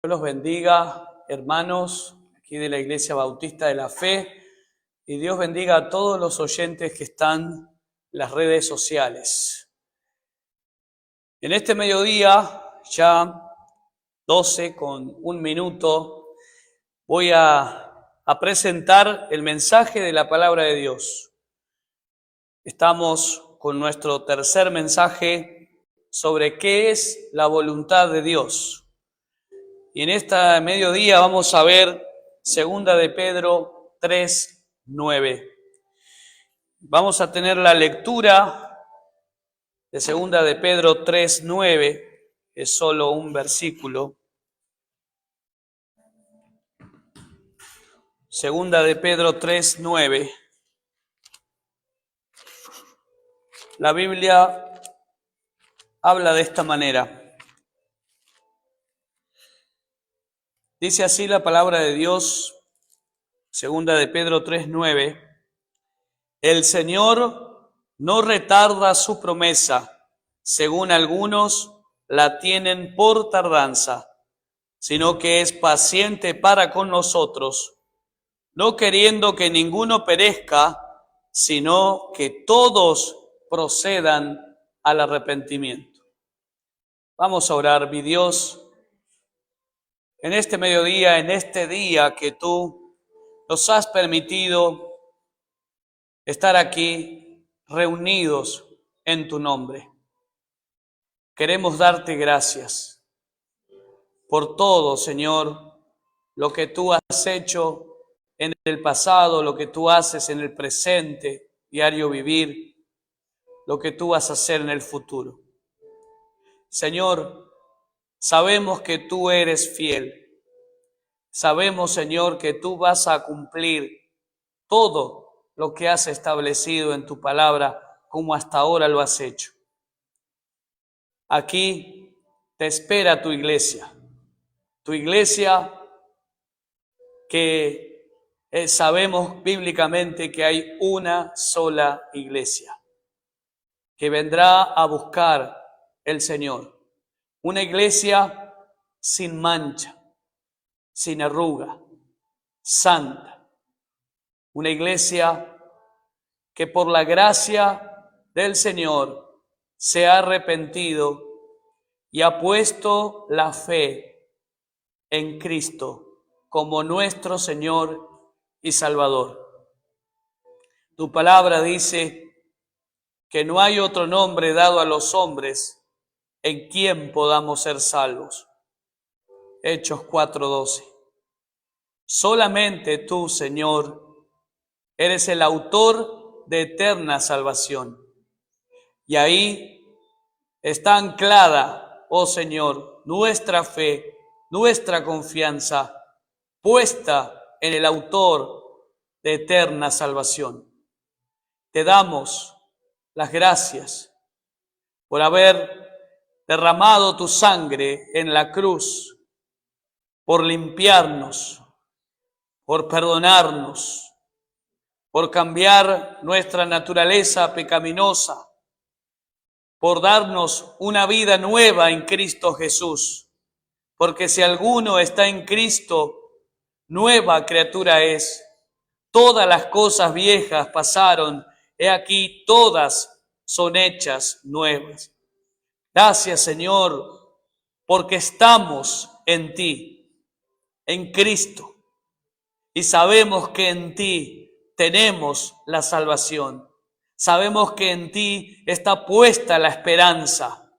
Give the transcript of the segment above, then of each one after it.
Dios los bendiga, hermanos, aquí de la Iglesia Bautista de la Fe, y Dios bendiga a todos los oyentes que están en las redes sociales. En este mediodía, ya 12:01, voy a presentar el mensaje de la palabra de Dios. Estamos con nuestro tercer mensaje sobre qué es la voluntad de Dios. Y en este mediodía vamos a ver 2 de Pedro 3:9. Vamos a tener la lectura de 2 de Pedro 3:9, es solo un versículo. 2 de Pedro 3:9. La Biblia habla de esta manera. Dice así la palabra de Dios, 2 de Pedro 3:9. El Señor no retarda su promesa, según algunos la tienen por tardanza, sino que es paciente para con nosotros, no queriendo que ninguno perezca, sino que todos procedan al arrepentimiento. Vamos a orar. Mi Dios, en este mediodía, en este día que tú nos has permitido estar aquí reunidos en tu nombre, queremos darte gracias por todo, Señor, lo que tú has hecho en el pasado, lo que tú haces en el presente, diario vivir, lo que tú vas a hacer en el futuro. Señor, sabemos que tú eres fiel. Sabemos, Señor, que tú vas a cumplir todo lo que has establecido en tu palabra, como hasta ahora lo has hecho. Aquí te espera tu iglesia que sabemos bíblicamente que hay una sola iglesia que vendrá a buscar el Señor. Una iglesia sin mancha, sin arruga, santa. Una iglesia que por la gracia del Señor se ha arrepentido y ha puesto la fe en Cristo como nuestro Señor y Salvador. Tu palabra dice que no hay otro nombre dado a los hombres en quien podamos ser salvos. Hechos 4:12. Solamente tú, Señor, eres el autor de eterna salvación. Y ahí está anclada, oh Señor, nuestra fe, nuestra confianza, puesta en el autor de eterna salvación. Te damos las gracias por haber derramado tu sangre en la cruz, por limpiarnos, por perdonarnos, por cambiar nuestra naturaleza pecaminosa, por darnos una vida nueva en Cristo Jesús. Porque si alguno está en Cristo, nueva criatura es. Todas las cosas viejas pasaron, he aquí todas son hechas nuevas. Gracias, Señor, porque estamos en ti, en Cristo, y sabemos que en ti tenemos la salvación. Sabemos que en ti está puesta la esperanza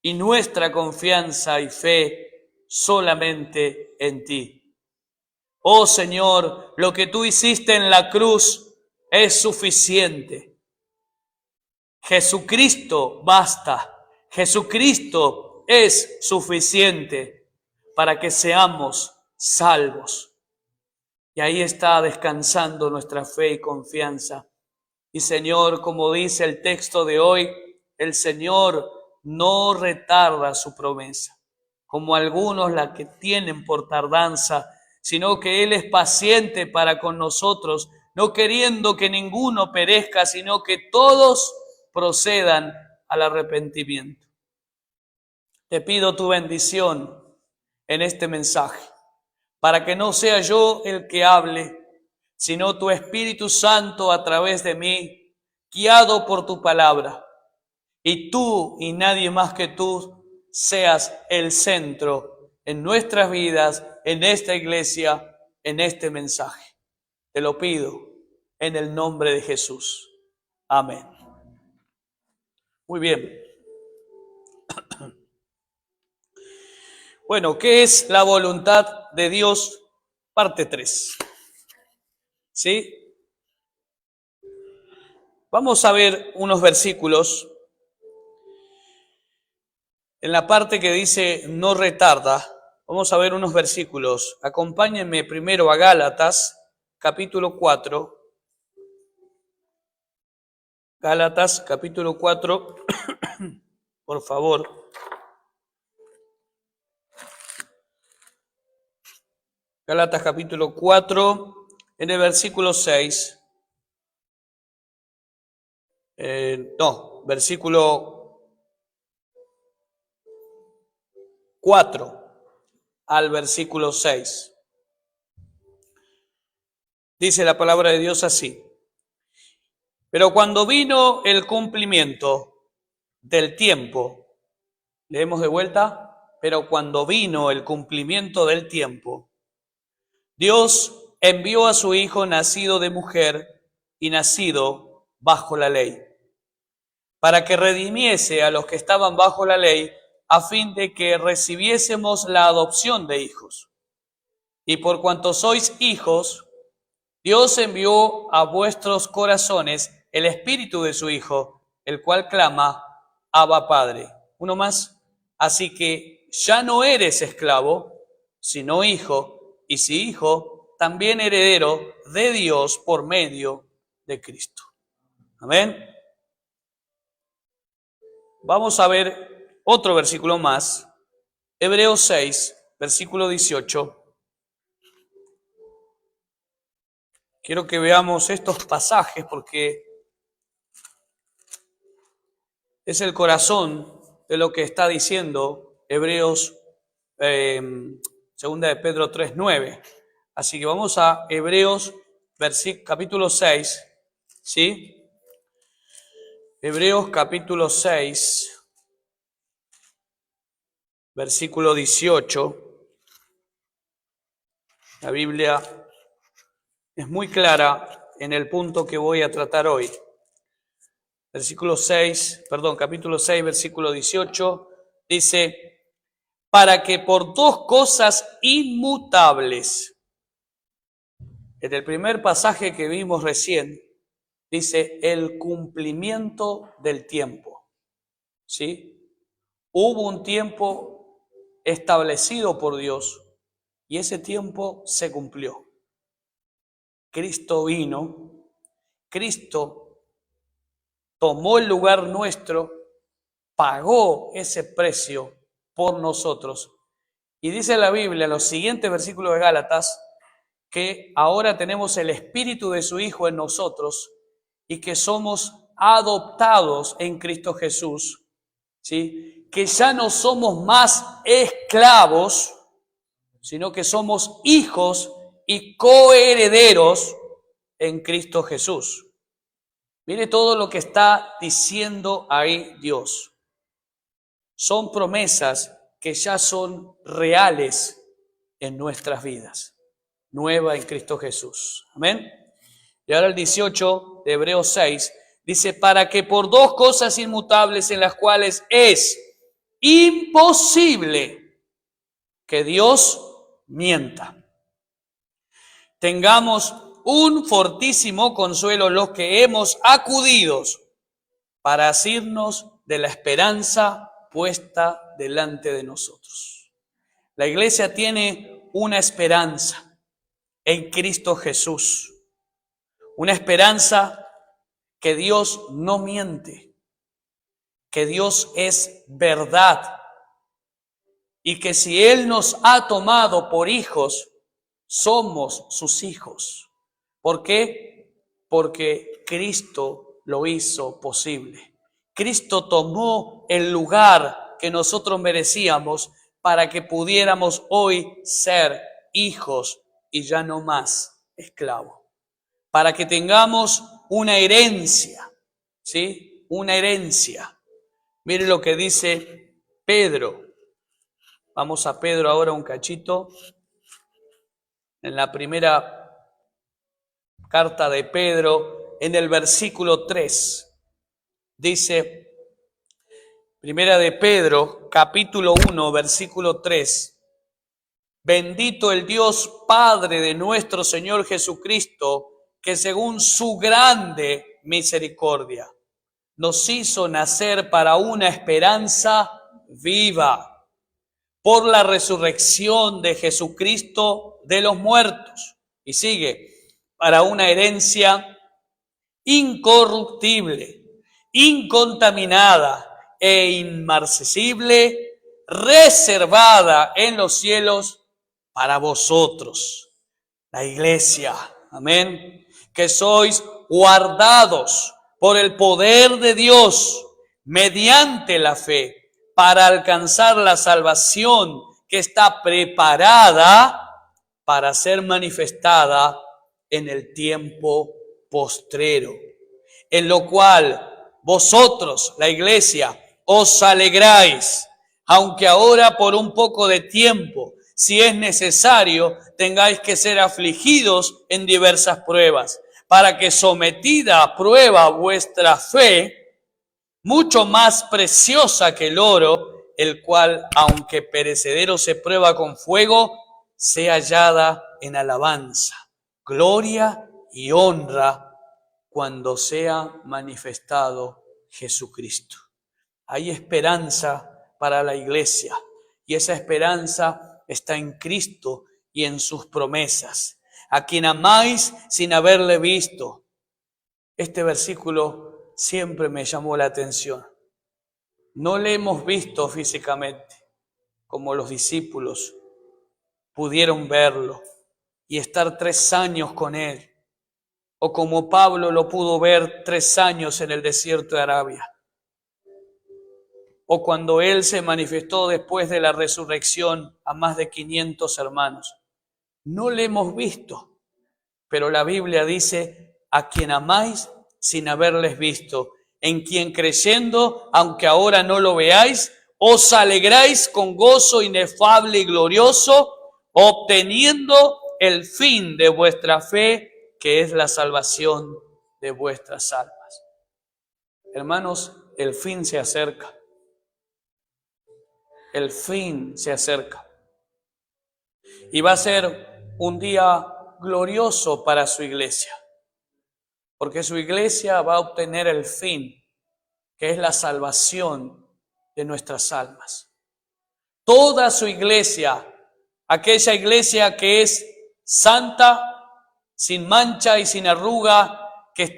y nuestra confianza y fe solamente en ti. Oh Señor, lo que tú hiciste en la cruz es suficiente. Jesucristo basta. Jesucristo es suficiente para que seamos salvos. Y ahí está descansando nuestra fe y confianza. Y Señor, como dice el texto de hoy, el Señor no retarda su promesa, como algunos la que tienen por tardanza, sino que Él es paciente para con nosotros, no queriendo que ninguno perezca, sino que todos procedan al arrepentimiento. Te pido tu bendición en este mensaje, para que no sea yo el que hable, sino tu Espíritu Santo a través de mí, guiado por tu palabra. Y tú y nadie más que tú seas el centro en nuestras vidas, en esta iglesia, en este mensaje. Te lo pido en el nombre de Jesús. Amén. Muy bien. Bueno, ¿qué es la voluntad de Dios? Parte 3. ¿Sí? Vamos a ver unos versículos. En la parte que dice no retarda, vamos a ver unos versículos. Acompáñenme primero a Gálatas, capítulo 4. Gálatas, capítulo 4, por favor. Gálatas, capítulo 4, en el versículo 6. Versículo 4 al versículo 6. Dice la palabra de Dios así: pero cuando vino el cumplimiento del tiempo, leemos de vuelta, pero cuando vino el cumplimiento del tiempo, Dios envió a su Hijo nacido de mujer y nacido bajo la ley, para que redimiese a los que estaban bajo la ley, a fin de que recibiésemos la adopción de hijos. Y por cuanto sois hijos, Dios envió a vuestros corazones el Espíritu de su Hijo, el cual clama, Abba Padre. Uno más. Así que ya no eres esclavo, sino hijo, y si hijo, también heredero de Dios por medio de Cristo. Amén. Vamos a ver otro versículo más. Hebreos 6, versículo 18. Quiero que veamos estos pasajes porque es el corazón de lo que está diciendo Hebreos, segunda de Pedro 3:9. Así que vamos a Hebreos capítulo 6, ¿sí? Hebreos capítulo 6, versículo 18. La Biblia es muy clara en el punto que voy a tratar hoy. Capítulo 6, versículo 18, dice, para que por dos cosas inmutables, en el primer pasaje que vimos recién, dice el cumplimiento del tiempo, ¿sí? Hubo un tiempo establecido por Dios y ese tiempo se cumplió. Cristo vino, Cristo tomó el lugar nuestro, pagó ese precio por nosotros. Y dice la Biblia, en los siguientes versículos de Gálatas, que ahora tenemos el Espíritu de su Hijo en nosotros y que somos adoptados en Cristo Jesús, ¿sí? Que ya no somos más esclavos, sino que somos hijos y coherederos en Cristo Jesús. Mire todo lo que está diciendo ahí Dios. Son promesas que ya son reales en nuestras vidas. Nueva en Cristo Jesús. Amén. Y ahora el 18 de Hebreos 6 dice, para que por dos cosas inmutables en las cuales es imposible que Dios mienta, tengamos un fortísimo consuelo los que hemos acudido para asirnos de la esperanza puesta delante de nosotros. La iglesia tiene una esperanza en Cristo Jesús, una esperanza que Dios no miente, que Dios es verdad y que si Él nos ha tomado por hijos, somos sus hijos. ¿Por qué? Porque Cristo lo hizo posible. Cristo tomó el lugar que nosotros merecíamos para que pudiéramos hoy ser hijos y ya no más esclavos. Para que tengamos una herencia, ¿sí? Una herencia. Mire lo que dice Pedro. Vamos a Pedro ahora un cachito. En la primera carta de Pedro, en el versículo 3, dice, primera de Pedro, capítulo 1, versículo 3, bendito el Dios Padre de nuestro Señor Jesucristo, que según su grande misericordia nos hizo nacer para una esperanza viva por la resurrección de Jesucristo de los muertos. Y sigue, para una herencia incorruptible, incontaminada e inmarcesible, reservada en los cielos para vosotros, la iglesia. Amén. Que sois guardados por el poder de Dios mediante la fe para alcanzar la salvación que está preparada para ser manifestada en el tiempo postrero, en lo cual vosotros, la iglesia, os alegráis, aunque ahora por un poco de tiempo, si es necesario, tengáis que ser afligidos en diversas pruebas, para que sometida a prueba vuestra fe, mucho más preciosa que el oro, el cual, aunque perecedero se prueba con fuego, sea hallada en alabanza, gloria y honra cuando sea manifestado Jesucristo. Hay esperanza para la iglesia y esa esperanza está en Cristo y en sus promesas. A quien amáis sin haberle visto. Este versículo siempre me llamó la atención. No le hemos visto físicamente, como los discípulos pudieron verlo y estar 3 años con él, o como Pablo lo pudo ver 3 años en el desierto de Arabia, o cuando él se manifestó después de la resurrección a más de 500 hermanos. No le hemos visto, pero la Biblia dice, a quien amáis sin haberles visto, en quien creyendo, aunque ahora no lo veáis, os alegráis con gozo inefable y glorioso, obteniendo el fin de vuestra fe, que es la salvación de vuestras almas. Hermanos, el fin se acerca. El fin se acerca. Y va a ser un día glorioso para su iglesia, porque su iglesia va a obtener el fin, que es la salvación de nuestras almas. Toda su iglesia, aquella iglesia que es santa, sin mancha y sin arruga, que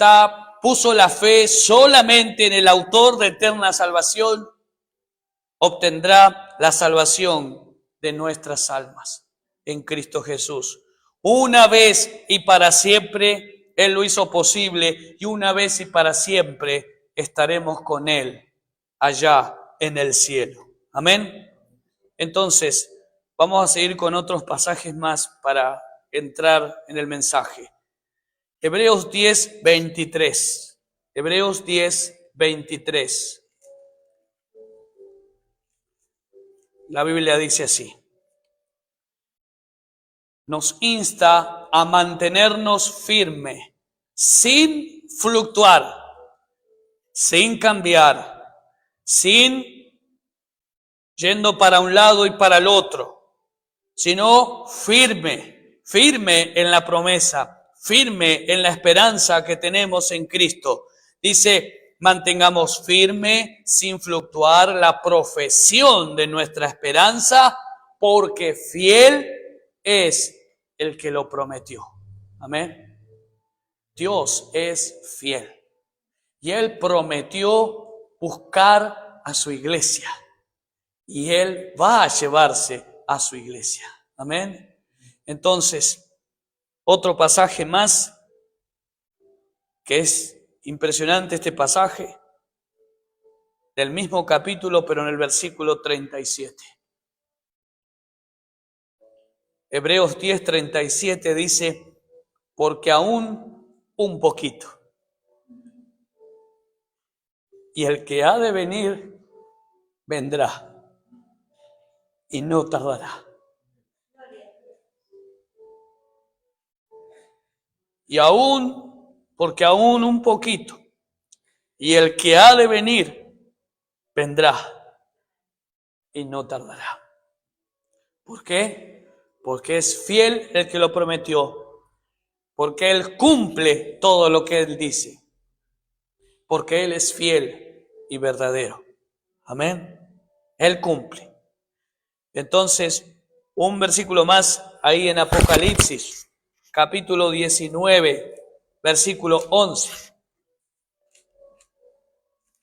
puso la fe solamente en el autor de eterna salvación, obtendrá la salvación de nuestras almas en Cristo Jesús. Una vez y para siempre Él lo hizo posible, y una vez y para siempre estaremos con Él allá en el cielo. Amén. Entonces, vamos a seguir con otros pasajes más para entrar en el mensaje. Hebreos 10, 23. Hebreos 10, 23. La Biblia dice así. Nos insta a mantenernos firmes, sin fluctuar, sin cambiar, sin yendo para un lado y para el otro, sino firme en la promesa, firme en la esperanza que tenemos en Cristo. Dice, mantengamos firme, sin fluctuar, la profesión de nuestra esperanza, porque fiel es el que lo prometió. Amén. Dios es fiel. Y Él prometió buscar a su iglesia. Y Él va a llevarse a su iglesia. Amén. Entonces, otro pasaje más, que es impresionante este pasaje, del mismo capítulo, pero en el versículo 37. Hebreos 10:37 dice, porque aún un poquito. Y el que ha de venir, vendrá y no tardará. Y aún, porque aún un poquito. Y el que ha de venir, vendrá y no tardará. ¿Por qué? Porque es fiel el que lo prometió. Porque Él cumple todo lo que Él dice. Porque Él es fiel y verdadero. Amén. Él cumple. Entonces, un versículo más ahí en Apocalipsis, capítulo 19, versículo 11.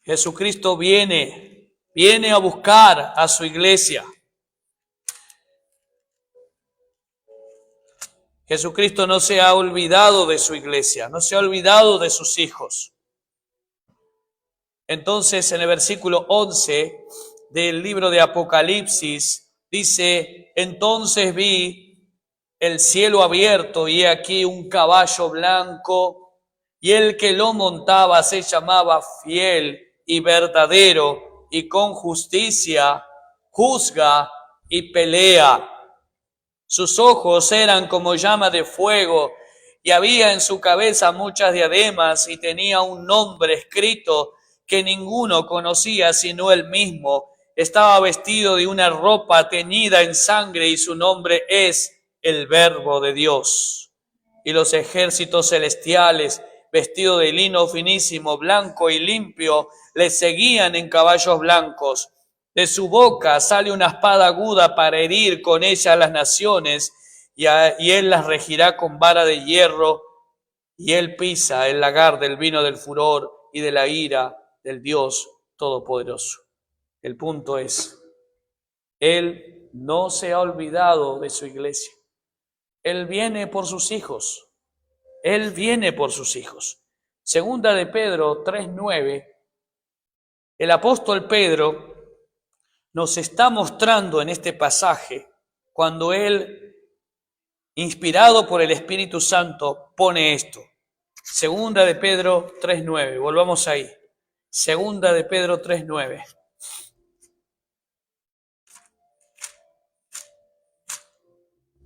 Jesucristo viene a buscar a su iglesia. Jesucristo no se ha olvidado de su iglesia, no se ha olvidado de sus hijos. Entonces, en el versículo 11 del libro de Apocalipsis, dice, entonces vi el cielo abierto y he aquí un caballo blanco, y el que lo montaba se llamaba Fiel y Verdadero, y con justicia juzga y pelea. Sus ojos eran como llama de fuego, y había en su cabeza muchas diademas, y tenía un nombre escrito que ninguno conocía sino él mismo. Estaba vestido de una ropa teñida en sangre, y su nombre es el Verbo de Dios. Y los ejércitos celestiales, vestidos de lino finísimo, blanco y limpio, le seguían en caballos blancos. De su boca sale una espada aguda para herir con ella a las naciones, y él las regirá con vara de hierro, y él pisa el lagar del vino del furor y de la ira del Dios Todopoderoso. El punto es, Él no se ha olvidado de su iglesia. Él viene por sus hijos. Él viene por sus hijos. Segunda de Pedro 3:9, el apóstol Pedro nos está mostrando en este pasaje cuando él, inspirado por el Espíritu Santo, pone esto. Segunda de Pedro 3:9, volvamos ahí. Segunda de Pedro 3:9.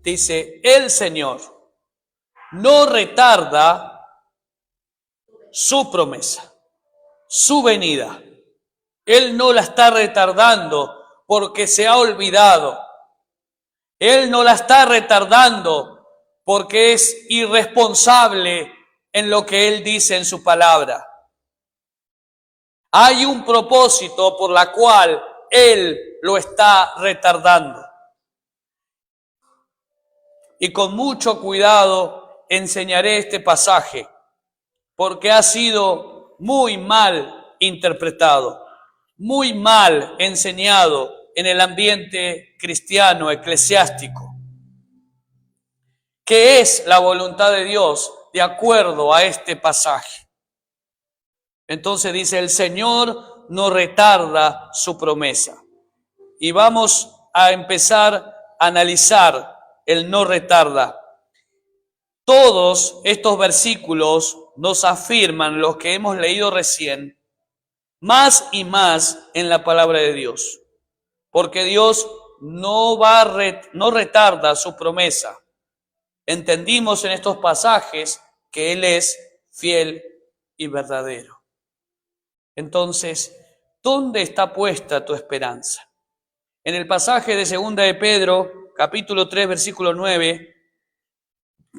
Dice, el Señor no retarda su promesa, su venida. Él no la está retardando porque se ha olvidado. Él no la está retardando porque es irresponsable en lo que Él dice en su palabra. Hay un propósito por la cual Él lo está retardando. Y con mucho cuidado enseñaré este pasaje, porque ha sido muy mal interpretado, muy mal enseñado en el ambiente cristiano eclesiástico. ¿Qué es la voluntad de Dios de acuerdo a este pasaje? Entonces dice, el Señor no retarda su promesa. Y vamos a empezar a analizar el no retarda. Todos estos versículos nos afirman lo que hemos leído recién, más y más en la palabra de Dios. Porque Dios no retarda su promesa. Entendimos en estos pasajes que Él es fiel y verdadero. Entonces, ¿dónde está puesta tu esperanza? En el pasaje de Segunda de Pedro, capítulo 3, versículo 9,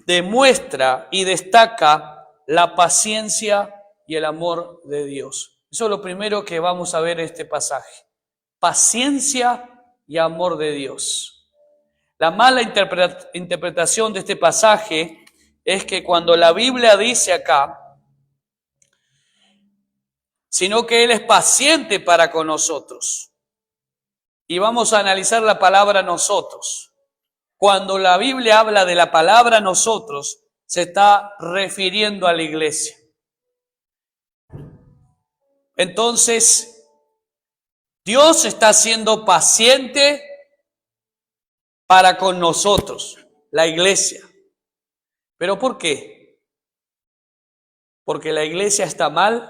demuestra y destaca la paciencia y el amor de Dios. Eso es lo primero que vamos a ver en este pasaje. Paciencia y amor de Dios. La mala interpretación de este pasaje es que cuando la Biblia dice acá, sino que Él es paciente para con nosotros. Y vamos a analizar la palabra nosotros. Cuando la Biblia habla de la palabra nosotros, se está refiriendo a la iglesia. Entonces, Dios está siendo paciente para con nosotros. la iglesia. ¿Pero por qué? ¿Porque la iglesia está mal?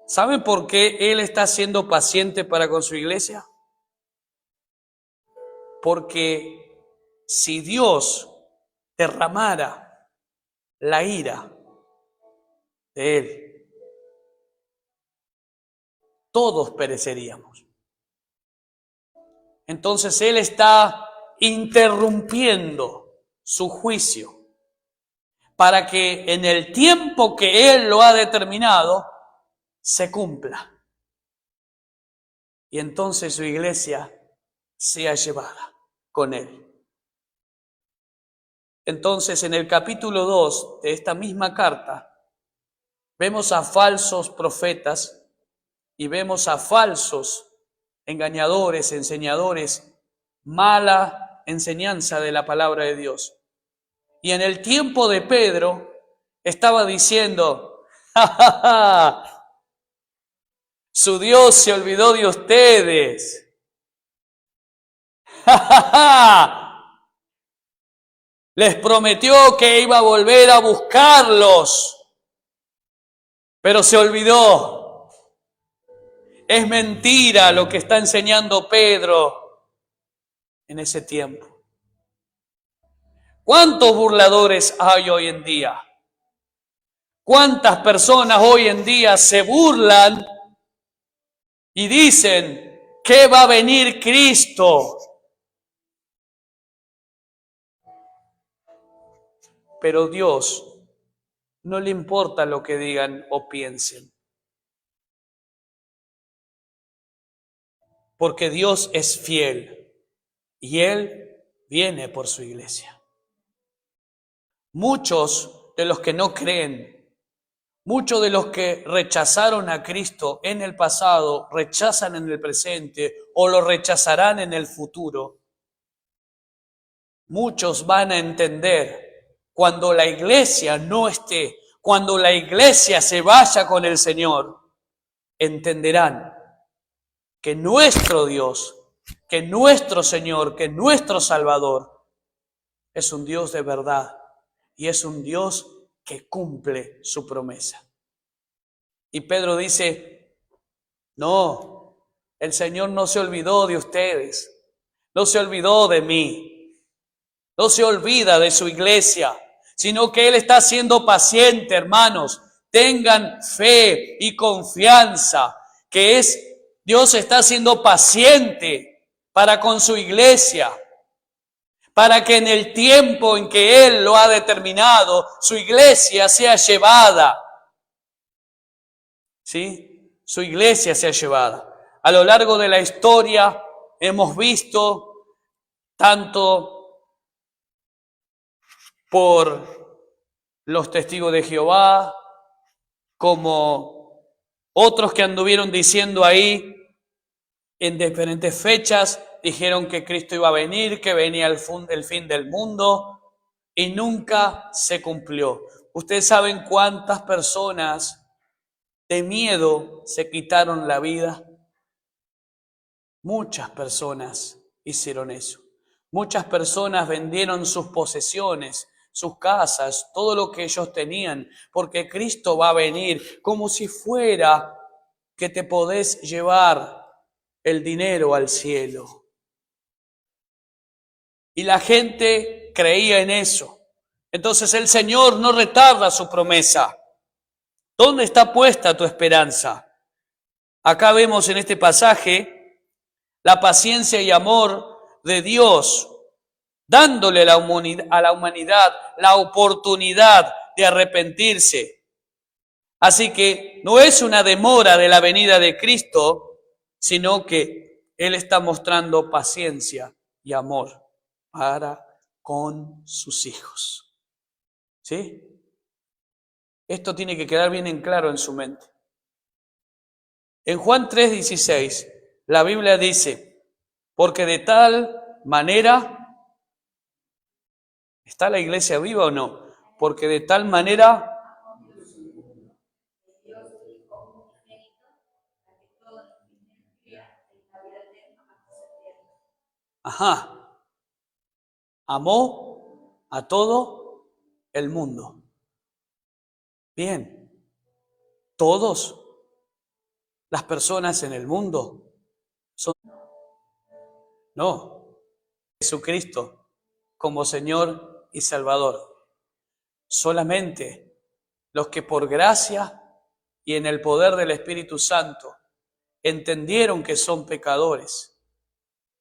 ¿Saben por qué Él está siendo paciente para con su iglesia? Porque si Dios derramara la ira de Él, todos pereceríamos. Entonces Él está interrumpiendo su juicio para que en el tiempo que Él lo ha determinado, se cumpla. Y entonces su iglesia sea llevada con Él. Entonces, en el capítulo 2 de esta misma carta, vemos a falsos profetas y vemos a falsos engañadores, enseñadores, mala enseñanza de la palabra de Dios. Y en el tiempo de Pedro estaba diciendo, ¡ja, ja, ja! Su Dios se olvidó de ustedes. ¡Ja, ja, ja! Les prometió que iba a volver a buscarlos, pero se olvidó. Es mentira lo que está enseñando Pedro en ese tiempo. ¿Cuántos burladores hay hoy en día? ¿Cuántas personas hoy en día se burlan y dicen que va a venir Cristo? Pero Dios no le importa lo que digan o piensen. Porque Dios es fiel y Él viene por su iglesia. Muchos de los que no creen, muchos de los que rechazaron a Cristo en el pasado, rechazan en el presente o lo rechazarán en el futuro. Muchos van a entender cuando la iglesia no esté, cuando la iglesia se vaya con el Señor, entenderán que nuestro Dios, que nuestro Señor, que nuestro Salvador es un Dios de verdad y es un Dios que cumple su promesa. Y Pedro dice, no, el Señor no se olvidó de ustedes, no se olvidó de mí. No se olvida de su iglesia, sino que Él está siendo paciente, hermanos. Tengan fe y confianza que Dios está siendo paciente para con su iglesia, para que en el tiempo en que Él lo ha determinado, su iglesia sea llevada. ¿Sí? Su iglesia sea llevada. A lo largo de la historia hemos visto tanto por los testigos de Jehová, como otros que anduvieron diciendo ahí en diferentes fechas, dijeron que Cristo iba a venir, que venía el fin del mundo, y nunca se cumplió. Ustedes saben cuántas personas de miedo se quitaron la vida. Muchas personas hicieron eso. Muchas personas vendieron sus posesiones, sus casas, todo lo que ellos tenían, porque Cristo va a venir como si fuera que te podés llevar el dinero al cielo. Y la gente creía en eso. Entonces el Señor no retarda su promesa. ¿Dónde está puesta tu esperanza? Acá vemos en este pasaje la paciencia y amor de Dios, dándole a la humanidad la oportunidad de arrepentirse. Así que no es una demora de la venida de Cristo, sino que Él está mostrando paciencia y amor para con sus hijos. ¿Sí? Esto tiene que quedar bien en claro en su mente. En Juan 3:16, la Biblia dice, porque de tal manera, ¿está la iglesia viva o no? Porque de tal manera, ajá, amó a todo el mundo. Bien, todas las personas en el mundo son... No, Jesucristo como Señor y Salvador. Solamente los que por gracia y en el poder del Espíritu Santo entendieron que son pecadores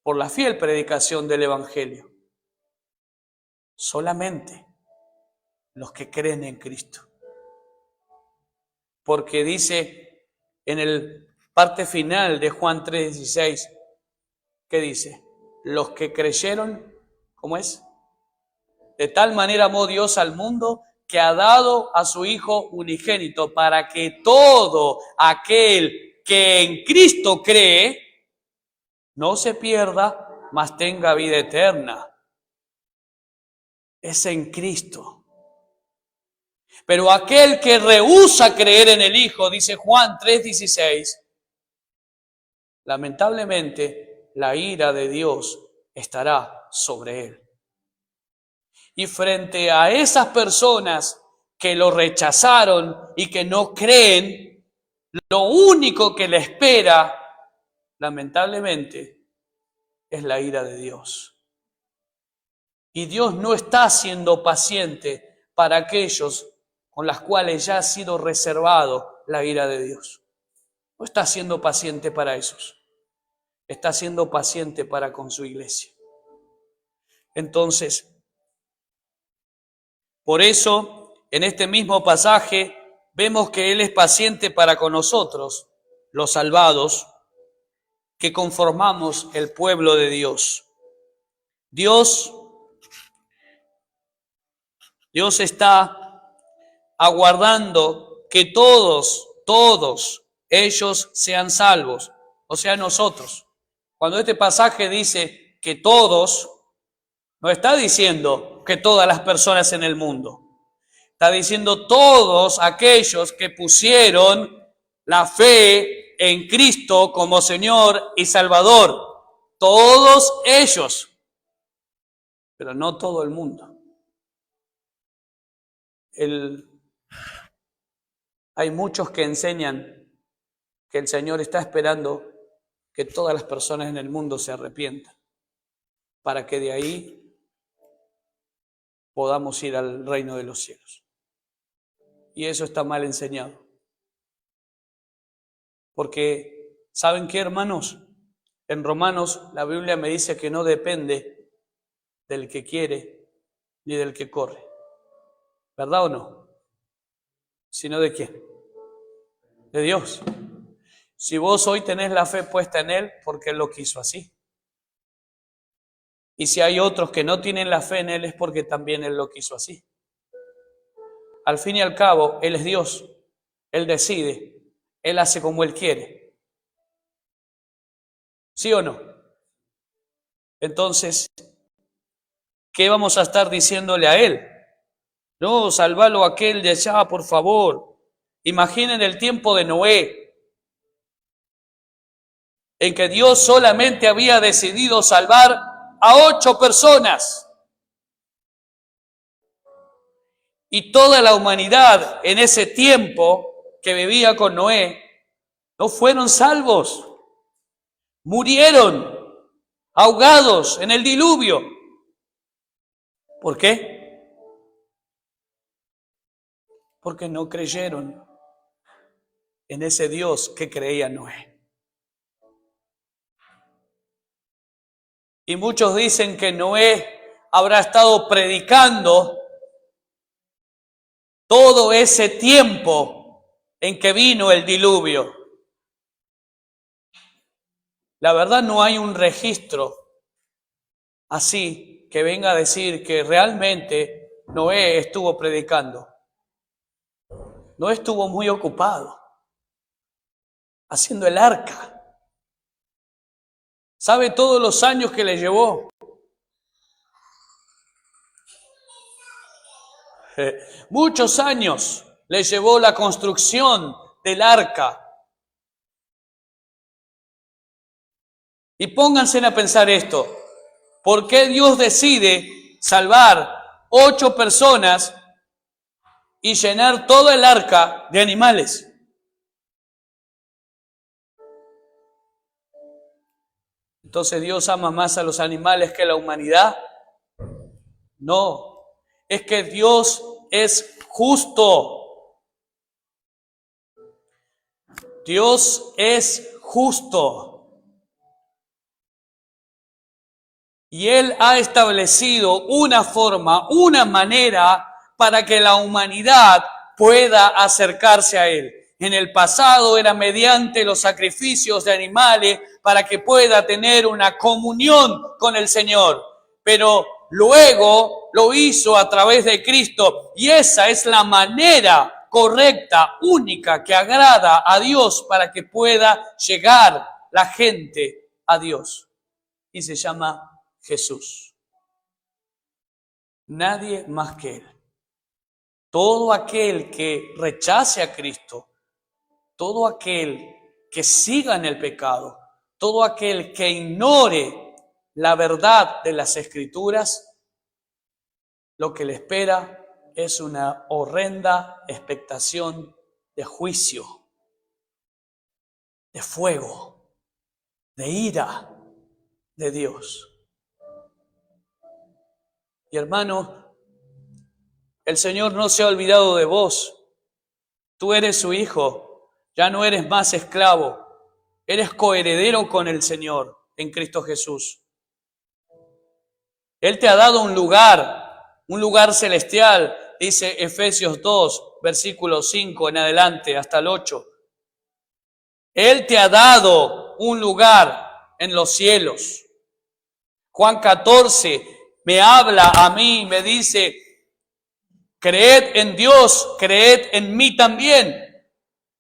por la fiel predicación del Evangelio. Solamente los que creen en Cristo. Porque dice en el parte final de Juan 3:16, ¿qué dice? Los que creyeron, ¿cómo es? De tal manera amó Dios al mundo que ha dado a su Hijo unigénito para que todo aquel que en Cristo cree no se pierda, mas tenga vida eterna. Es en Cristo. Pero aquel que rehúsa creer en el Hijo, dice Juan 3:16, lamentablemente la ira de Dios estará sobre él. Y frente a esas personas que lo rechazaron y que no creen, lo único que le espera, lamentablemente, es la ira de Dios. Y Dios no está siendo paciente para aquellos con las cuales ya ha sido reservado la ira de Dios. No está siendo paciente para esos. Está siendo paciente para con su iglesia. Entonces, por eso, en este mismo pasaje, vemos que Él es paciente para con nosotros, los salvados, que conformamos el pueblo de Dios. Dios está aguardando que todos ellos sean salvos, o sea, nosotros. Cuando este pasaje dice que todos, no está diciendo que todas las personas en el mundo. Está diciendo todos aquellos que pusieron la fe en Cristo como Señor y Salvador. Todos ellos, pero no todo el mundo. Hay muchos que enseñan que el Señor está esperando que todas las personas en el mundo se arrepientan, para que de ahí podamos ir al reino de los cielos. Y eso está mal enseñado. Porque, ¿saben qué, hermanos? En Romanos la Biblia me dice que no depende del que quiere ni del que corre. ¿Verdad o no? ¿Sino de quién? De Dios. Si vos hoy tenés la fe puesta en Él, porque Él lo quiso así. Y si hay otros que no tienen la fe en Él, es porque también Él lo quiso así. Al fin y al cabo, Él es Dios. Él decide. Él hace como Él quiere. ¿Sí o no? Entonces, ¿qué vamos a estar diciéndole a Él? No, salvalo a aquel de allá, por favor. Imaginen el tiempo de Noé, en que Dios solamente había decidido salvar a 8 personas. Y toda la humanidad en ese tiempo que vivía con Noé, no fueron salvos. Murieron ahogados en el diluvio. ¿Por qué? Porque no creyeron en ese Dios que creía Noé. Y muchos dicen que Noé habrá estado predicando todo ese tiempo en que vino el diluvio. La verdad no hay un registro así que venga a decir que realmente Noé estuvo predicando. Noé estuvo muy ocupado haciendo el arca. ¿Sabe todos los años que le llevó? Muchos años le llevó la construcción del arca. Y pónganse a pensar esto. ¿Por qué Dios decide salvar 8 personas y llenar todo el arca de animales. Entonces, ¿Dios ama más a los animales que a la humanidad? No, es que Dios es justo. Dios es justo. Y Él ha establecido una forma, una manera para que la humanidad pueda acercarse a Él. En el pasado era mediante los sacrificios de animales para que pueda tener una comunión con el Señor. Pero luego lo hizo a través de Cristo y esa es la manera correcta, única, que agrada a Dios para que pueda llegar la gente a Dios. Y se llama Jesús. Nadie más que Él. Todo aquel que rechace a Cristo, todo aquel que siga en el pecado, todo aquel que ignore la verdad de las Escrituras, lo que le espera es una horrenda expectación de juicio, de fuego, de ira de Dios. Y hermano, el Señor no se ha olvidado de vos. Tú eres su hijo, ya no eres más esclavo, eres coheredero con el Señor en Cristo Jesús. Él te ha dado un lugar celestial, dice Efesios 2, versículo 5 en adelante, hasta el 8. Él te ha dado un lugar en los cielos. Juan 14 me habla a mí, me dice: creed en Dios, creed en mí también.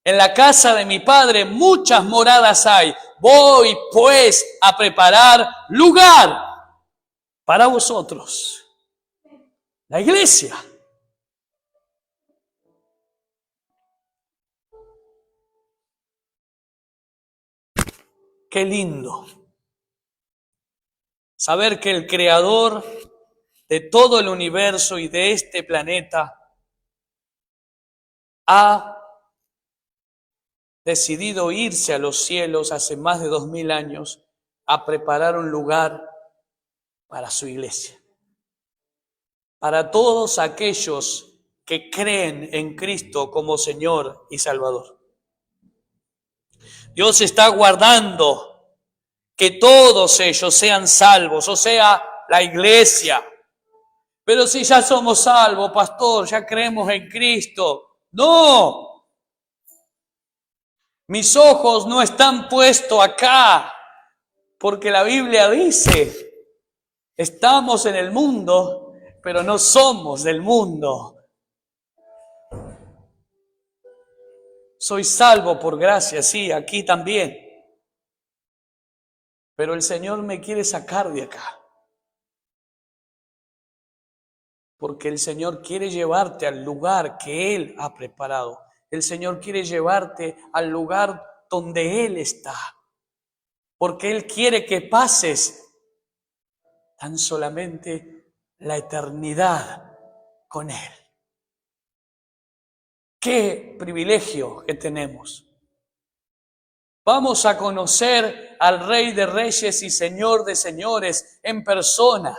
En la casa de mi Padre muchas moradas hay. Voy pues a preparar lugar para vosotros. La iglesia. Qué lindo saber que el Creador de todo el universo y de este planeta ha decidido irse a los cielos hace más de 2000 años a preparar un lugar para su iglesia. Para todos aquellos que creen en Cristo como Señor y Salvador. Dios está guardando que todos ellos sean salvos, o sea, la iglesia. Pero si ya somos salvos, pastor, ya creemos en Cristo. No. Mis ojos no están puestos acá, porque la Biblia dice, estamos en el mundo, pero no somos del mundo. Soy salvo por gracia, sí, aquí también. Pero el Señor me quiere sacar de acá. Porque el Señor quiere llevarte al lugar que Él ha preparado. El Señor quiere llevarte al lugar donde Él está. Porque Él quiere que pases tan solamente la eternidad con Él. ¡Qué privilegio que tenemos! Vamos a conocer al Rey de Reyes y Señor de Señores en persona,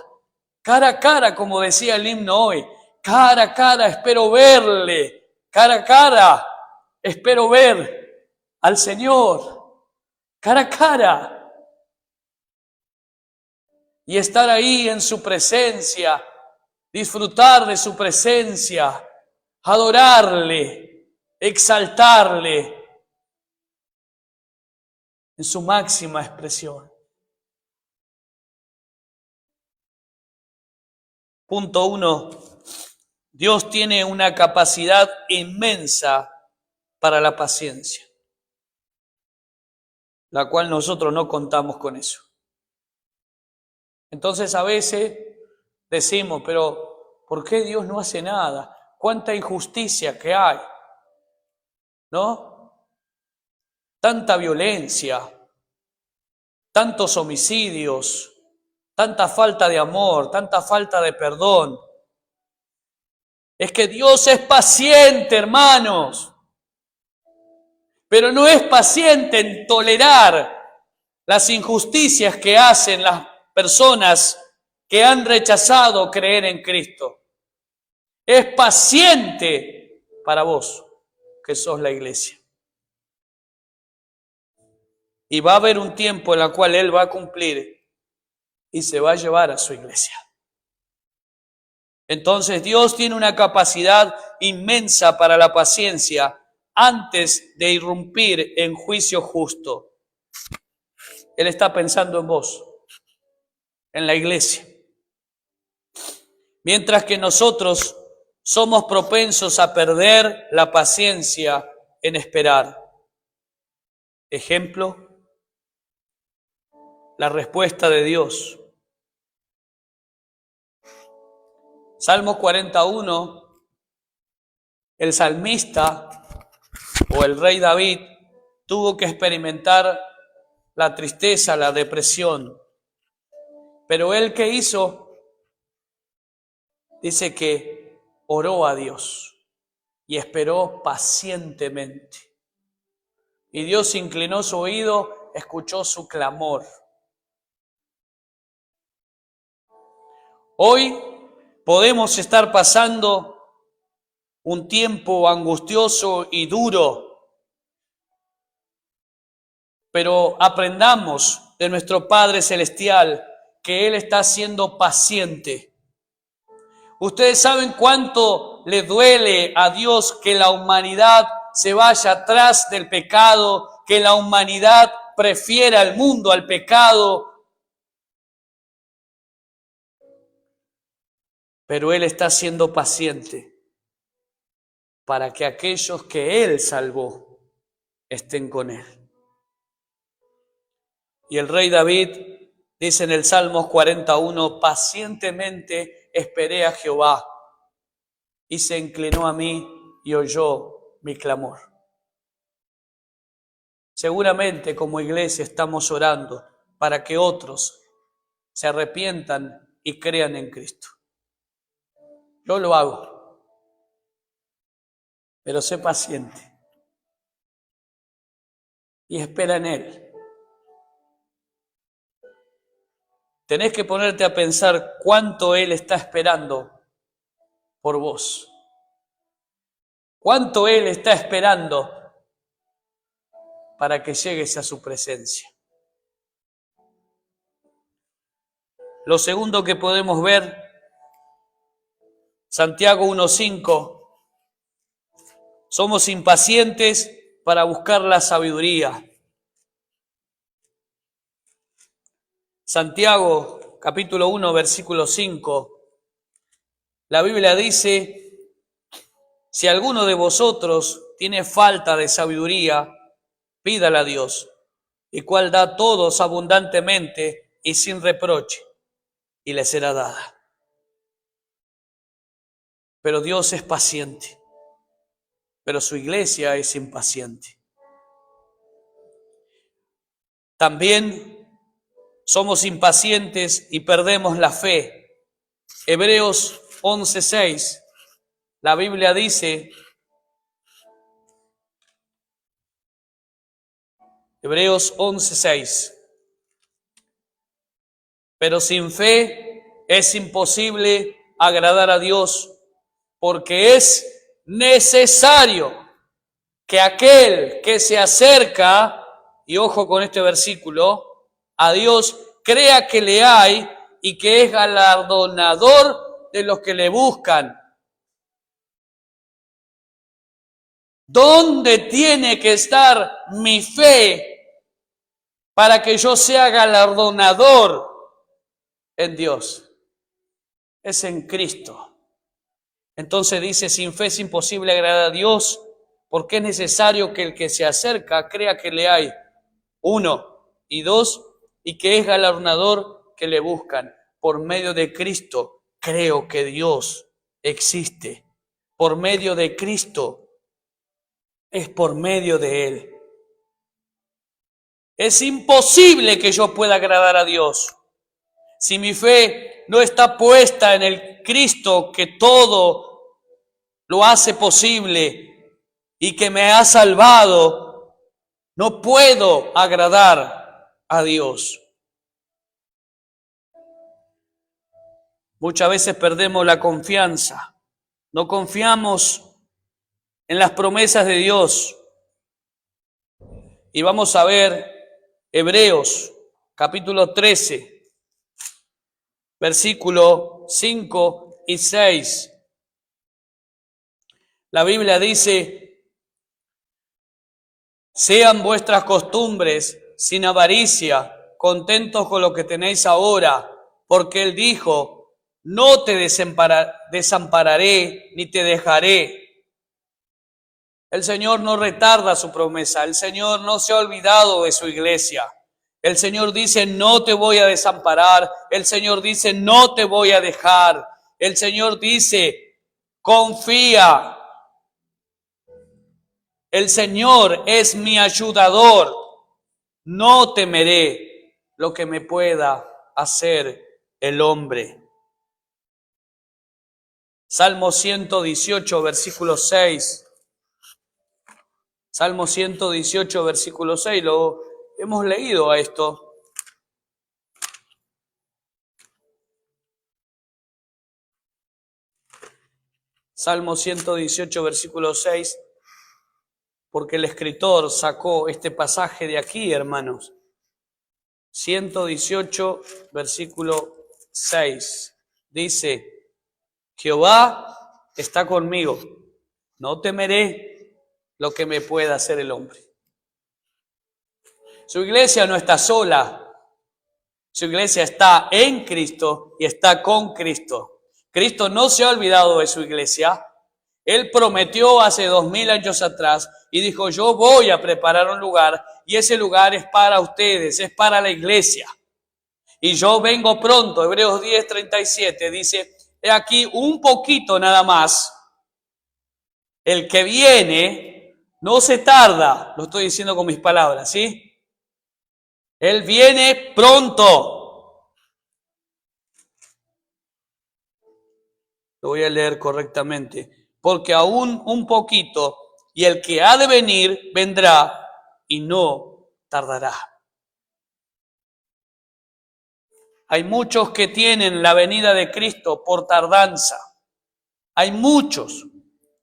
cara a cara, como decía el himno hoy. Cara a cara espero verle, cara a cara espero ver al Señor, cara a cara. Y estar ahí en su presencia, disfrutar de su presencia, adorarle, exaltarle en su máxima expresión. Punto 1. Dios tiene una capacidad inmensa para la paciencia, la cual nosotros no contamos con eso. Entonces a veces decimos, pero ¿por qué Dios no hace nada? ¿Cuánta injusticia que hay? ¿No? Tanta violencia, tantos homicidios, tanta falta de amor, tanta falta de perdón. Es que Dios es paciente, hermanos, pero no es paciente en tolerar las injusticias que hacen las personas que han rechazado creer en Cristo. Es paciente para vos, que sos la iglesia. Y va a haber un tiempo en el cual Él va a cumplir y se va a llevar a su iglesia. Entonces Dios tiene una capacidad inmensa para la paciencia antes de irrumpir en juicio justo. Él está pensando en vos, en la iglesia. Mientras que nosotros somos propensos a perder la paciencia en esperar. Ejemplo, la respuesta de Dios. Salmo 41, el salmista o el rey David tuvo que experimentar la tristeza, la depresión. Pero él, ¿qué hizo? Dice que oró a Dios y esperó pacientemente. Y Dios inclinó su oído, escuchó su clamor. Hoy podemos estar pasando un tiempo angustioso y duro, pero aprendamos de nuestro Padre Celestial que Él está siendo paciente. Ustedes saben cuánto le duele a Dios que la humanidad se vaya atrás del pecado, que la humanidad prefiera al mundo al pecado. Pero Él está siendo paciente para que aquellos que Él salvó estén con Él. Y el rey David dice en el Salmos 41, pacientemente esperé a Jehová y se inclinó a mí y oyó mi clamor. Seguramente como iglesia estamos orando para que otros se arrepientan y crean en Cristo. Yo lo hago, pero sé paciente y espera en Él. Tenés que ponerte a pensar cuánto Él está esperando por vos. Cuánto Él está esperando para que llegues a su presencia. Lo segundo que podemos ver, Santiago 1:5, somos impacientes para buscar la sabiduría. Santiago capítulo 1, versículo 5, la Biblia dice, si alguno de vosotros tiene falta de sabiduría, pídala a Dios, el cual da a todos abundantemente y sin reproche, y le será dada. Pero Dios es paciente, pero su iglesia es impaciente. También somos impacientes y perdemos la fe. Hebreos 11:6, la Biblia dice, Hebreos 11:6, pero sin fe es imposible agradar a Dios, porque es necesario que aquel que se acerca, y ojo con este versículo, a Dios, crea que le hay y que es galardonador de los que le buscan. ¿Dónde tiene que estar mi fe para que yo sea galardonador en Dios? Es en Cristo. Entonces dice, sin fe es imposible agradar a Dios, porque es necesario que el que se acerca crea que le hay, 1, y 2, y que es galardonador que le buscan. Por medio de Cristo creo que Dios existe. Por medio de Cristo es por medio de Él. Es imposible que yo pueda agradar a Dios. si mi fe no está puesta en el Cristo que todo lo hace posible y que me ha salvado, no puedo agradar a Dios. Muchas veces perdemos la confianza, no confiamos en las promesas de Dios. Y vamos a ver Hebreos capítulo 13, versículo 5 y 6. La Biblia dice: sean vuestras costumbres sin avaricia, contentos con lo que tenéis ahora, porque Él dijo: no te desampararé ni te dejaré. El Señor no retarda su promesa, el Señor no se ha olvidado de su iglesia. El Señor dice: no te voy a desamparar, el Señor dice: no te voy a dejar. El Señor dice: confía. El Señor es mi ayudador, no temeré lo que me pueda hacer el hombre. Salmo 118, versículo 6. Salmo 118, versículo 6, lo hemos leído a esto. Salmo 118, versículo 6, porque el escritor sacó este pasaje de aquí, hermanos. 118, versículo 6, dice: Jehová está conmigo, no temeré lo que me pueda hacer el hombre. Su iglesia no está sola, su iglesia está en Cristo y está con Cristo. Cristo no se ha olvidado de su iglesia. Él prometió hace 2000 años atrás y dijo: yo voy a preparar un lugar y ese lugar es para ustedes, es para la iglesia. Y yo vengo pronto. Hebreos 10:37 dice: he aquí un poquito nada más. El que viene no se tarda, lo estoy diciendo con mis palabras, ¿sí? Él viene pronto. Lo voy a leer correctamente. Porque aún un poquito, y el que ha de venir vendrá y no tardará. Hay muchos que tienen la venida de Cristo por tardanza. Hay muchos.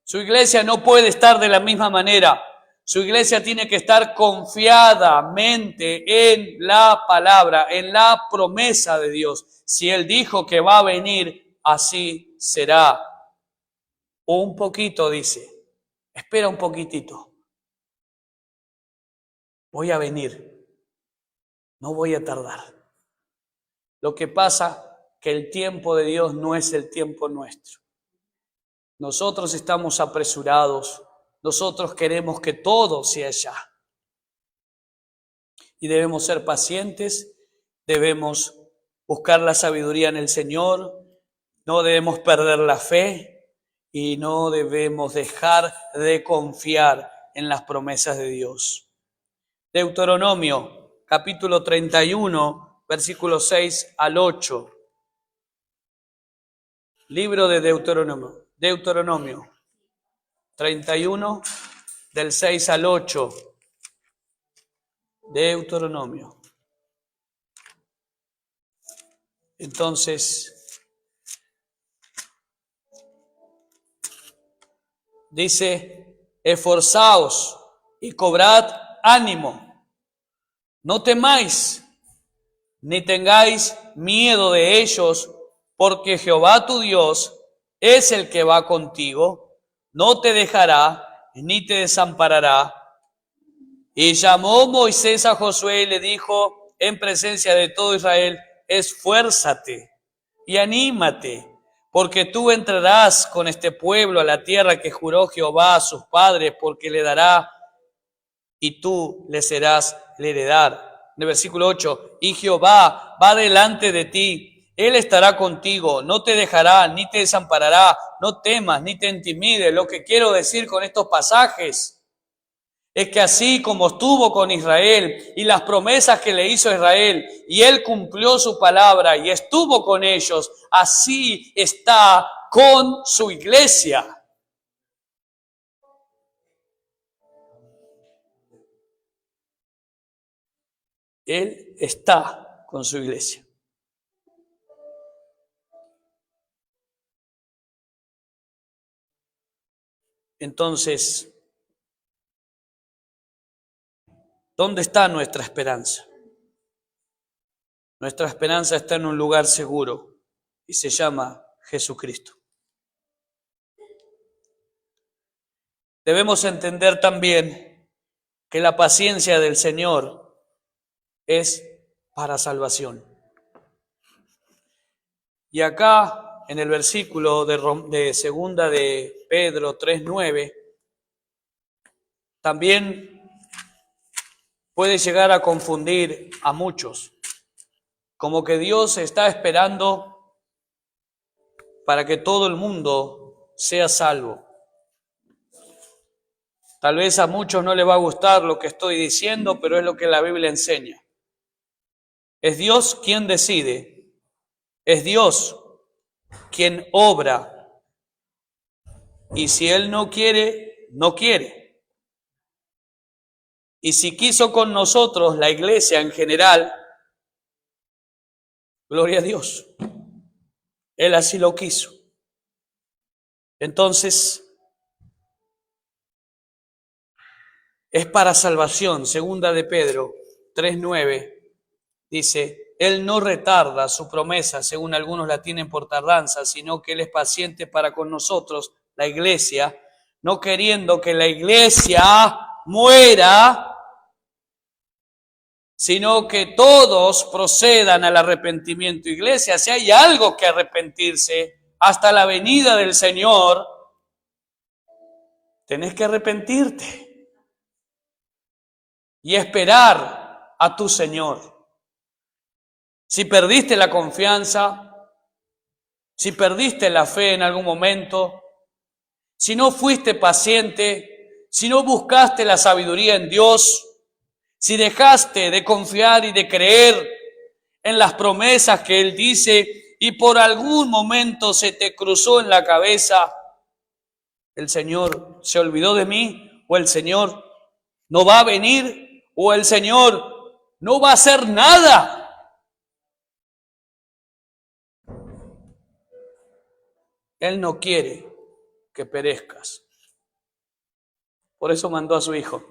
Su iglesia no puede estar de la misma manera. Su iglesia tiene que estar confiadamente en la palabra, en la promesa de Dios. Si Él dijo que va a venir, así será. O un poquito, dice: espera un poquitito. Voy a venir. No voy a tardar. Lo que pasa que el tiempo de Dios no es el tiempo nuestro. Nosotros estamos apresurados. Nosotros queremos que todo sea ya. Y debemos ser pacientes, debemos buscar la sabiduría en el Señor, no debemos perder la fe y no debemos dejar de confiar en las promesas de Dios. Deuteronomio, capítulo 31, versículos 6 al 8. Libro de Deuteronomio 31, del 6 al 8. Deuteronomio. Entonces, dice: esforzaos y cobrad ánimo, no temáis, ni tengáis miedo de ellos, porque Jehová tu Dios es el que va contigo, no te dejará ni te desamparará. Y llamó Moisés a Josué y le dijo en presencia de todo Israel: esfuérzate y anímate, porque tú entrarás con este pueblo a la tierra que juró Jehová a sus padres, porque le dará, y tú le serás el heredar. En el versículo 8, y Jehová va delante de ti, Él estará contigo, no te dejará ni te desamparará, no temas ni te intimides. Lo que quiero decir con estos pasajes es que así como estuvo con Israel y las promesas que le hizo Israel, y él cumplió su palabra y estuvo con ellos, así está con su iglesia. Él está con su iglesia. Entonces, ¿dónde está nuestra esperanza? Nuestra esperanza está en un lugar seguro y se llama Jesucristo. Debemos entender también que la paciencia del Señor es para salvación. Y acá, en el versículo de segunda de Pedro 3:9, también puede llegar a confundir a muchos, como que Dios está esperando para que todo el mundo sea salvo. Tal vez a muchos no les va a gustar lo que estoy diciendo, pero es lo que la Biblia enseña. Es Dios quien decide, es Dios quien obra, y si Él no quiere, no quiere. Y si quiso con nosotros, la iglesia en general, gloria a Dios, Él así lo quiso. Entonces, es para salvación. Segunda de Pedro 3:9 dice, Él no retarda su promesa, según algunos la tienen por tardanza, sino que Él es paciente para con nosotros, la iglesia, no queriendo que la iglesia muera, sino que todos procedan al arrepentimiento. Iglesia, si hay algo que arrepentirse hasta la venida del Señor, tenés que arrepentirte y esperar a tu Señor. Si perdiste la confianza, si perdiste la fe en algún momento, si no fuiste paciente, si no buscaste la sabiduría en Dios, si dejaste de confiar y de creer en las promesas que Él dice y por algún momento se te cruzó en la cabeza, el Señor se olvidó de mí, o el Señor no va a venir, o el Señor no va a hacer nada. Él no quiere que perezcas. Por eso mandó a su Hijo.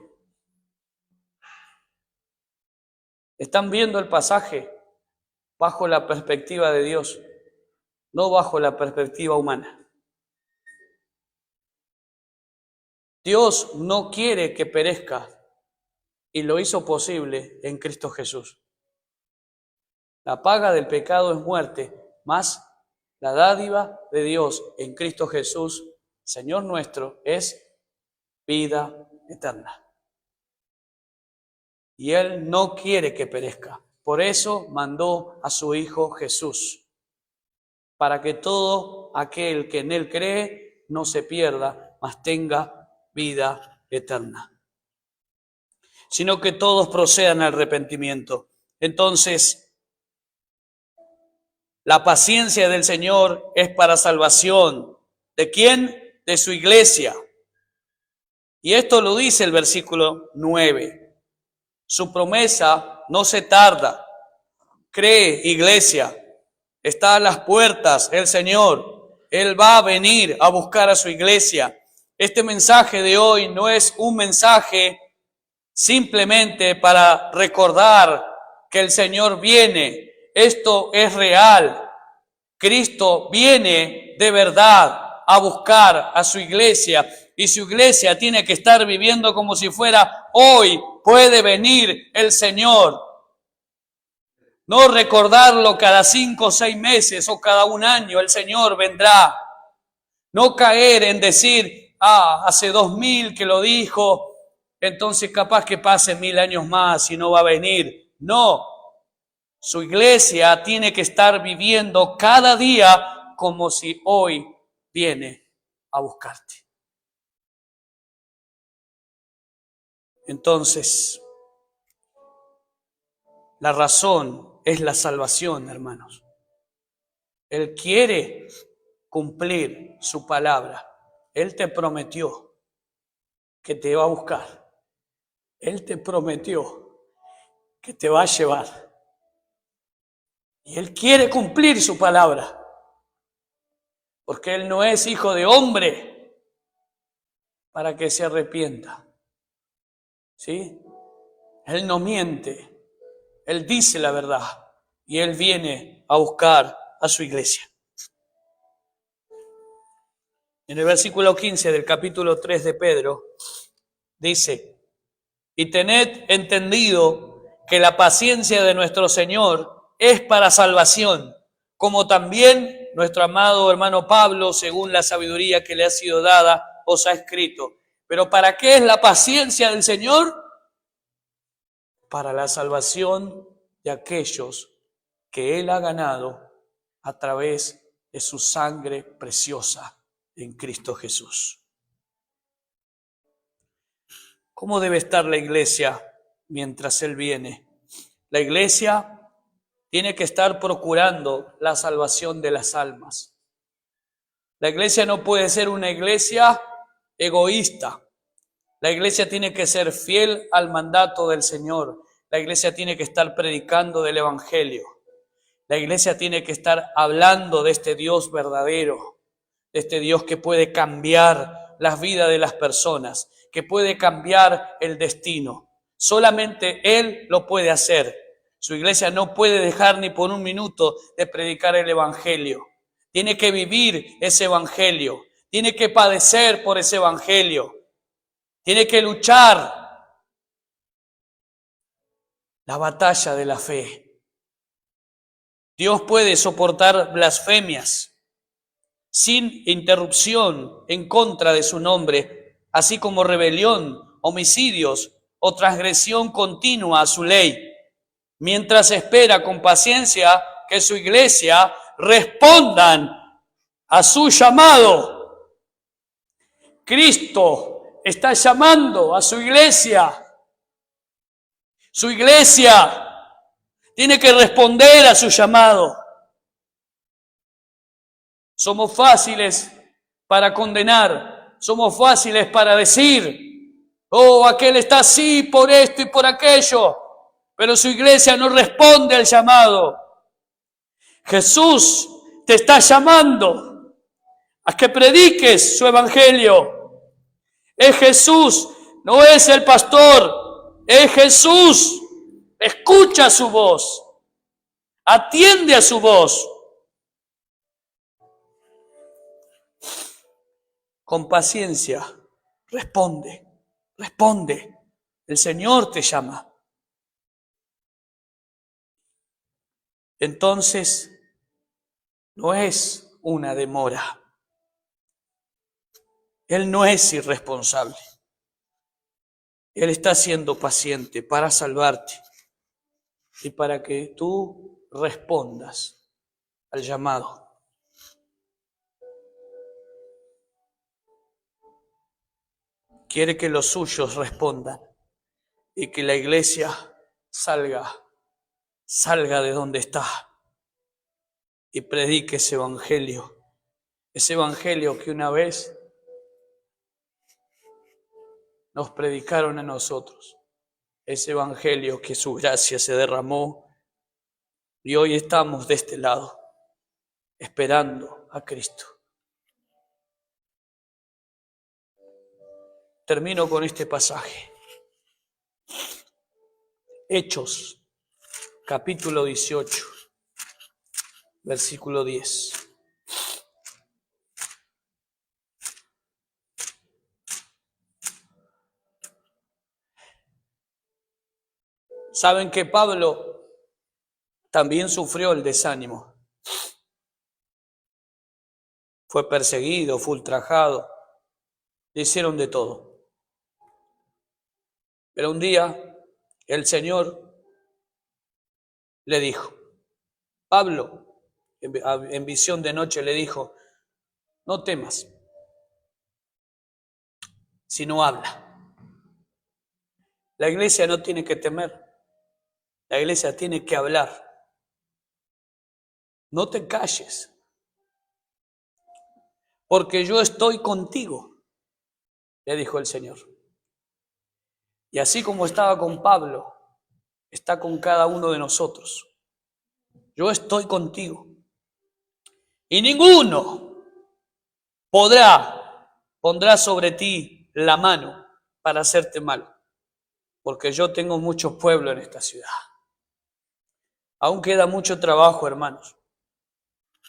¿Están viendo el pasaje bajo la perspectiva de Dios, no bajo la perspectiva humana? Dios no quiere que perezca y lo hizo posible en Cristo Jesús. La paga del pecado es muerte, mas la dádiva de Dios en Cristo Jesús, Señor nuestro, es vida eterna. Y Él no quiere que perezca. Por eso mandó a su Hijo Jesús, para que todo aquel que en Él cree no se pierda, mas tenga vida eterna. Sino que todos procedan al arrepentimiento. Entonces, la paciencia del Señor es para salvación. ¿De quién? De su iglesia. Y esto lo dice el versículo 9. Su promesa no se tarda. Cree, iglesia, está a las puertas el Señor. Él va a venir a buscar a su iglesia. Este mensaje de hoy no es un mensaje simplemente para recordar que el Señor viene. Esto es real. Cristo viene de verdad a buscar a su iglesia. Y su iglesia tiene que estar viviendo como si fuera hoy puede venir el Señor. No recordarlo cada 5 o 6 meses o cada un año, el Señor vendrá. No caer en decir, hace 2000 que lo dijo, entonces capaz que pase 1000 años más y no va a venir. No, su iglesia tiene que estar viviendo cada día como si hoy viene a buscarte. Entonces, la razón es la salvación, hermanos. Él quiere cumplir su palabra. Él te prometió que te va a buscar. Él te prometió que te va a llevar. Y Él quiere cumplir su palabra. Porque Él no es hijo de hombre para que se arrepienta. ¿Sí? Él no miente. Él dice la verdad. Y Él viene a buscar a su iglesia. En el versículo 15 del capítulo 3 de Pedro, dice: y tened entendido que la paciencia de nuestro Señor es para salvación, como también nuestro amado hermano Pablo, según la sabiduría que le ha sido dada, os ha escrito. ¿Pero para qué es la paciencia del Señor? Para la salvación de aquellos que Él ha ganado a través de su sangre preciosa en Cristo Jesús. ¿Cómo debe estar la iglesia mientras Él viene? La iglesia tiene que estar procurando la salvación de las almas. La iglesia no puede ser una iglesia egoísta. La iglesia tiene que ser fiel al mandato del Señor. La iglesia tiene que estar predicando del Evangelio. La iglesia tiene que estar hablando de este Dios verdadero, de este Dios que puede cambiar las vidas de las personas, que puede cambiar el destino. Solamente Él lo puede hacer. Su iglesia no puede dejar ni por un minuto de predicar el Evangelio. Tiene que vivir ese Evangelio. Tiene que padecer por ese Evangelio. Tiene que luchar la batalla de la fe. Dios puede soportar blasfemias sin interrupción en contra de su nombre, así como rebelión, homicidios o transgresión continua a su ley, mientras espera con paciencia que su iglesia respondan a su llamado. Cristo está llamando a su iglesia. Su iglesia tiene que responder a su llamado. Somos fáciles para condenar, somos fáciles para decir: oh, aquel está así por esto y por aquello, pero su iglesia no responde al llamado. Jesús te está llamando a que prediques su evangelio. Es Jesús, no es el pastor, es Jesús. Escucha su voz, atiende a su voz. Con paciencia, responde. El Señor te llama. Entonces, no es una demora. Él no es irresponsable. Él está siendo paciente para salvarte y para que tú respondas al llamado. Quiere que los suyos respondan y que la iglesia salga de donde está y predique ese evangelio que una vez nos predicaron a nosotros, ese evangelio que su gracia se derramó y hoy estamos de este lado esperando a Cristo. Termino con este pasaje. Hechos, capítulo 18, versículo 10. Saben que Pablo también sufrió el desánimo. Fue perseguido, fue ultrajado, le hicieron de todo. Pero un día el Señor le dijo, Pablo, en visión de noche le dijo, no temas, sino habla. La iglesia no tiene que temer, la iglesia tiene que hablar. No te calles, porque yo estoy contigo, le dijo el Señor. Y así como estaba con Pablo, está con cada uno de nosotros. Yo estoy contigo. Y ninguno pondrá sobre ti la mano para hacerte mal, porque yo tengo mucho pueblo en esta ciudad. Aún queda mucho trabajo, hermanos.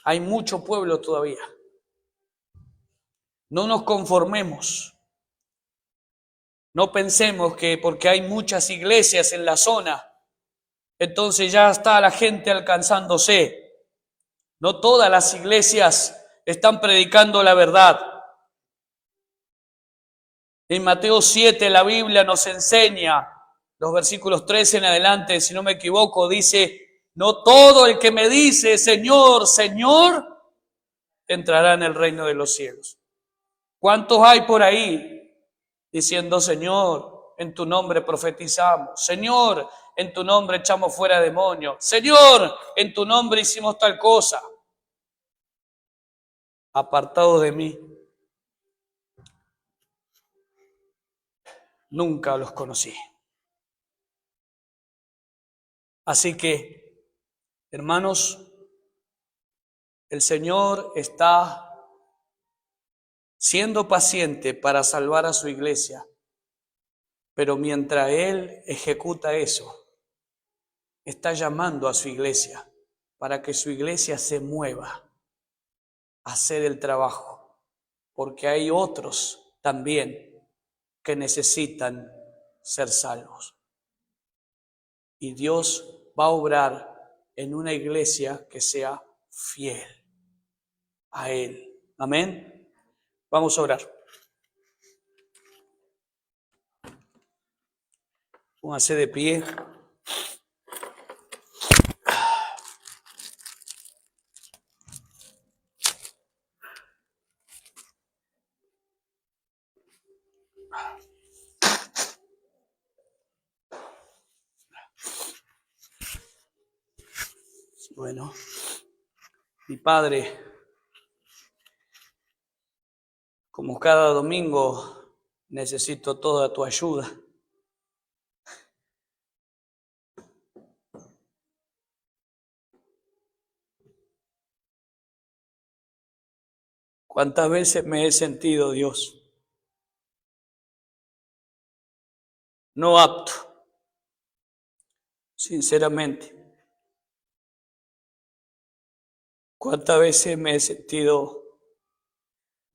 Hay mucho pueblo todavía. No nos conformemos. No pensemos que porque hay muchas iglesias en la zona, entonces ya está la gente alcanzándose. No todas las iglesias están predicando la verdad. En Mateo 7 la Biblia nos enseña, los versículos 13 en adelante, si no me equivoco, dice: no todo el que me dice Señor, Señor, entrará en el reino de los cielos. ¿Cuántos hay por ahí diciendo: Señor, en tu nombre profetizamos, Señor, en tu nombre echamos fuera demonios, Señor, en tu nombre hicimos tal cosa? Apartados de mí, nunca los conocí. Así que, hermanos, el Señor está siendo paciente para salvar a su iglesia, pero mientras Él ejecuta eso, está llamando a su iglesia para que su iglesia se mueva a hacer el trabajo, porque hay otros también que necesitan ser salvos. Y Dios va a obrar en una iglesia que sea fiel a Él. Amén. Vamos a orar. Póngase de pie. Bueno, mi Padre, como cada domingo necesito toda tu ayuda. ¿Cuántas veces me he sentido, Dios, no apto? Sinceramente. ¿Cuántas veces me he sentido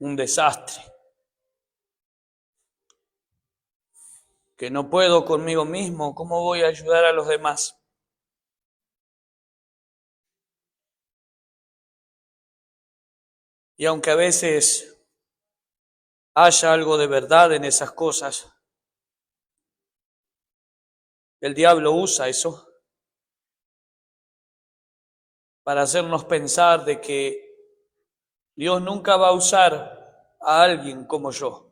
un desastre? Que no puedo conmigo mismo, ¿cómo voy a ayudar a los demás? Y aunque a veces haya algo de verdad en esas cosas, el diablo usa eso para hacernos pensar de que Dios nunca va a usar a alguien como yo.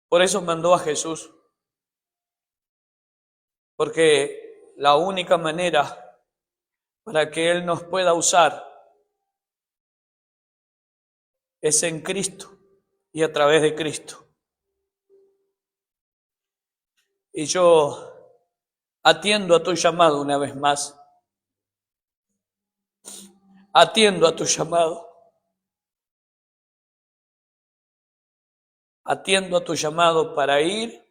Por eso mandó a Jesús, porque la única manera para que Él nos pueda usar es en Cristo y a través de Cristo. Y yo atiendo a tu llamado una vez más. Atiendo a tu llamado. Atiendo a tu llamado para ir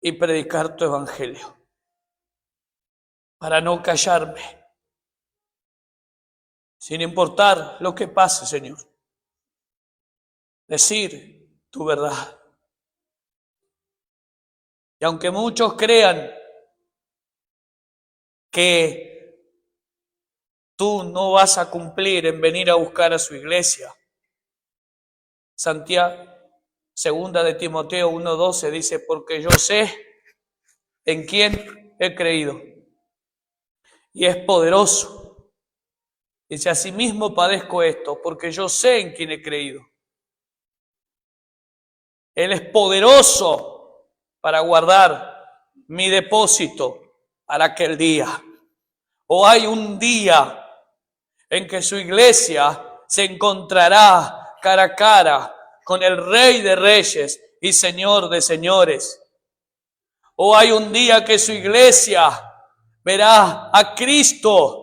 y predicar tu evangelio. Para no callarme. Sin importar lo que pase, Señor. Decir tu verdad. Y aunque muchos crean que tú no vas a cumplir en venir a buscar a su iglesia, Santiago, segunda de Timoteo 1:12 dice: porque yo sé en quién he creído y es poderoso. Dice: asimismo padezco esto, porque yo sé en quién he creído Él es poderoso para guardar mi depósito para aquel día. O hay un día en que su iglesia se encontrará cara a cara con el Rey de Reyes y Señor de Señores. O hay un día que su iglesia verá a Cristo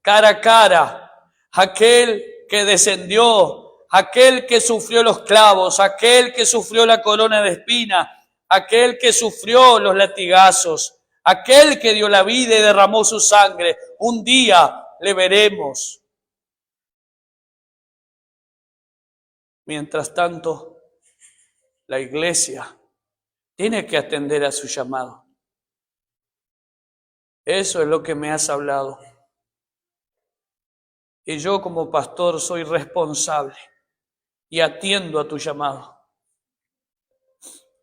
cara a cara, aquel que descendió, aquel que sufrió los clavos, aquel que sufrió la corona de espina, aquel que sufrió los latigazos, aquel que dio la vida y derramó su sangre. Un día le veremos. Mientras tanto, la iglesia tiene que atender a su llamado. Eso es lo que me has hablado. Y yo como pastor soy responsable y atiendo a tu llamado.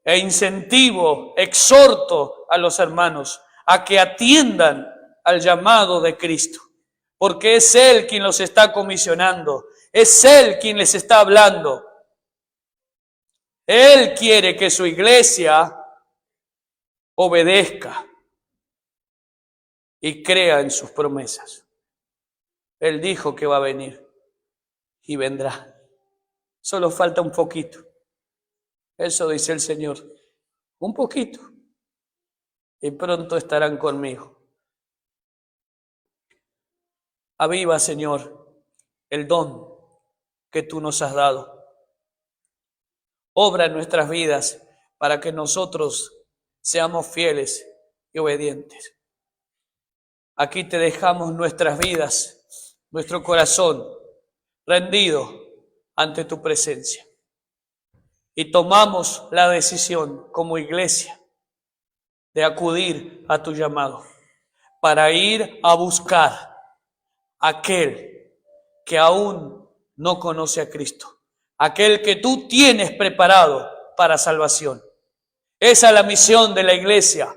E incentivo, exhorto a los hermanos a que atiendan al llamado de Cristo. Porque es Él quien los está comisionando. Es Él quien les está hablando. Él quiere que su iglesia obedezca y crea en sus promesas. Él dijo que va a venir y vendrá. Solo falta un poquito. Eso dice el Señor. Un poquito. Y pronto estarán conmigo. Aviva, Señor, el don que tú nos has dado. Obra en nuestras vidas para que nosotros seamos fieles y obedientes. Aquí te dejamos nuestras vidas, nuestro corazón rendido ante tu presencia. Y tomamos la decisión como iglesia de acudir a tu llamado para ir a buscar a aquel que aún no conoce a Cristo, aquel que tú tienes preparado para salvación. Esa es la misión de la iglesia,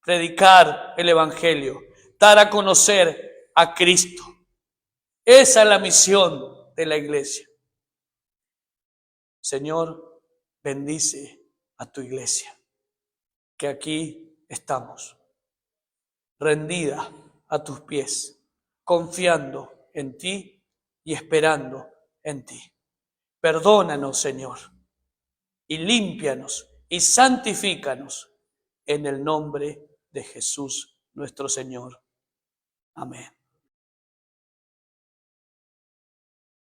predicar el evangelio, dar a conocer a Cristo. Esa es la misión de la iglesia. Señor, bendice a tu iglesia, que aquí estamos, rendida a tus pies, confiando en ti y esperando en ti. Perdónanos, Señor, y límpianos y santifícanos en el nombre de Jesús nuestro Señor. Amén.